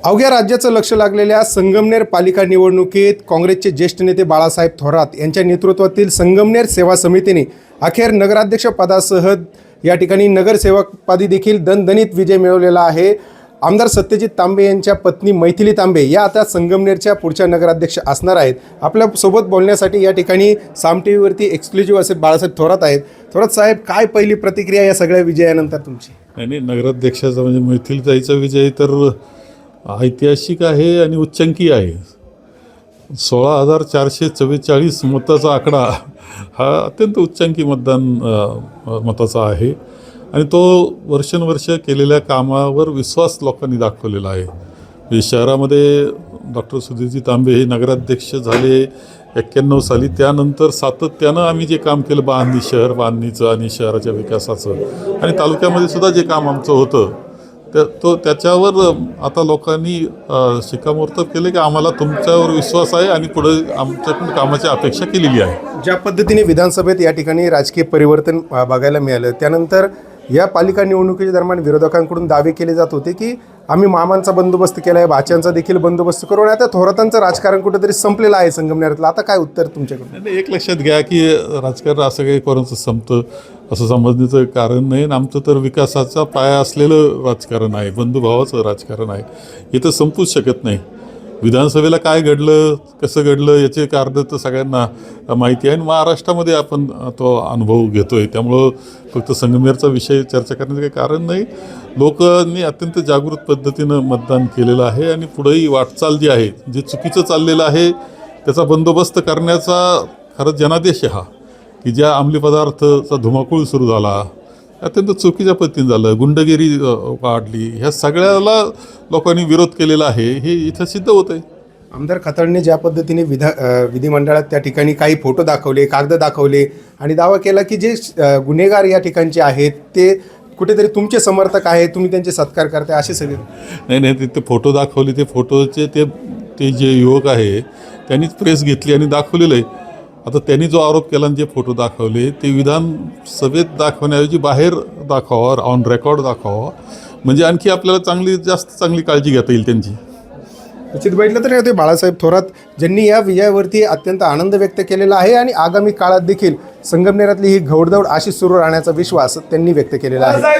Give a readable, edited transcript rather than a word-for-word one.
अवघ्या राज्याचं लक्ष लागलेल्या संगमनेर पालिका निवडणुकीत काँग्रेसचे ज्येष्ठ नेते बाळासाहेब थोरात यांच्या नेतृत्वातील संगमनेर सेवा समितीने अखेर नगराध्यक्ष पदासह या ठिकाणी नगरसेवकपदी देखील दणदणीत विजय मिळवलेला आहे। आमदार सत्यजित तांबे यांच्या पत्नी मैथिली तांबे या आता संगमनेरच्या पुढच्या नगराध्यक्ष असणार आहेत। आपल्या सोबत बोलण्यासाठी या ठिकाणी साम टीव्हीवरती एक्सक्लुझिव्ह असे बाळासाहेब थोरात आहेत। थोरात साहेब, काय पहिली प्रतिक्रिया या सगळ्या विजयानंतर तुमची? आणि नगराध्यक्षाचा म्हणजे मैथिलीताईचा विजय तर ऐतिहासिक आहे आणि उच्चांकी आहे। 16,444 मताचा आकडा हा अत्यंत उच्चांकी मताचा आहे आणि तो वर्षानुवर्ष केलेल्या कामावर विश्वास लोकांनी दाखवलेला आहे। म्हणजे शहरामध्ये डॉक्टर सुधीरजी तांबे हे नगराध्यक्ष झाले 91 साली, त्यानंतर सातत्यानं आम्ही जे काम केलं बांधणी, शहर बांधणीचं आणि शहराच्या विकासाचं आणि तालुक्यामध्ये सुद्धा जे काम आमचं होतं त्याच्यावर आता लोकांनी शिक्कामोर्तब केले की आम्हाला तुमच्यावर विश्वास आहे आणि पुढे आमच्याकडून कामाची अपेक्षा केलेली आहे। ज्या पद्धतीने विधानसभेत या ठिकाणी राजकीय परिवर्तन बघायला मिळालं, त्यानंतर या पालिका निवडणुकीच्या दरम्यान विरोधकांकडून दावे केले जात होते की आम्ही मामांचा बंदोबस्त केला आहे, भाच्यांचा देखील बंदोबस्त करून आता थोरातांचं राजकारण कुठेतरी संपलेलं आहे संगमनेरातलं। आता काय उत्तर तुमच्याकडून? एक लक्षात घ्या की राजकारण असं काही कोणाचं संपतं असं समजण्याचं कारण नाही। आमचं तर विकासाचा पाया असलेलं राजकारण आहे, बंधुभावाचं राजकारण आहे, हे तर संपूच शकत नाही। विधानसभेला काय घडलं, कसं घडलं याचे कारण तर सगळ्यांना माहिती आहे आणि महाराष्ट्रामध्ये आपण तो अनुभव घेतो आहे। त्यामुळं फक्त संगमनेरचा विषय चर्चा करण्याचं काही कारण नाही। लोकांनी अत्यंत जागृत पद्धतीनं मतदान केलेलं आहे आणि पुढेही वाटचाल जी आहे, जे चुकीचं चाललेलं आहे त्याचा बंदोबस्त करण्याचा खरंच जनादेश आहे हा, की ज्या अंमली पदार्थाचा धुमाकूळ सुरू झाला, अत्यंत चुकीच्या पद्धतीने झालं, गुंडगिरी वाढली, ह्या सगळ्याला लोकांनी विरोध केलेला आहे, हे इथं सिद्ध होत आहे। आमदार खताळने ज्या पद्धतीने विधिमंडळात त्या ठिकाणी काही फोटो दाखवले, कागद दाखवले आणि दावा केला की जे गुन्हेगार या ठिकाणचे आहेत ते कुठेतरी तुमचे समर्थक आहेत, तुम्ही त्यांचे सत्कार करताय, असे सगळे नाही ते फोटो दाखवले, ते फोटोचे ते जे युवक आहे त्यांनीच प्रेस घेतली आणि दाखवलेलं आहे। आता त्यांनी जो आरोप केला आणि जे फोटो दाखवले ते विधानसभेत दाखवण्याऐवजी बाहेर दाखवावं, ऑन रेकॉर्ड दाखवावं, म्हणजे आणखी आपल्याला जास्त चांगली काळजी घेता येईल त्यांची। निश्चित बघितलं तर ते बाळासाहेब थोरात ज्यांनी या विजयावरती अत्यंत आनंद व्यक्त केलेला आहे आणि आगामी काळात देखील संगमनेरातली ही घौडदौड अशी सुरू राहण्याचा विश्वास त्यांनी व्यक्त केलेला आहे।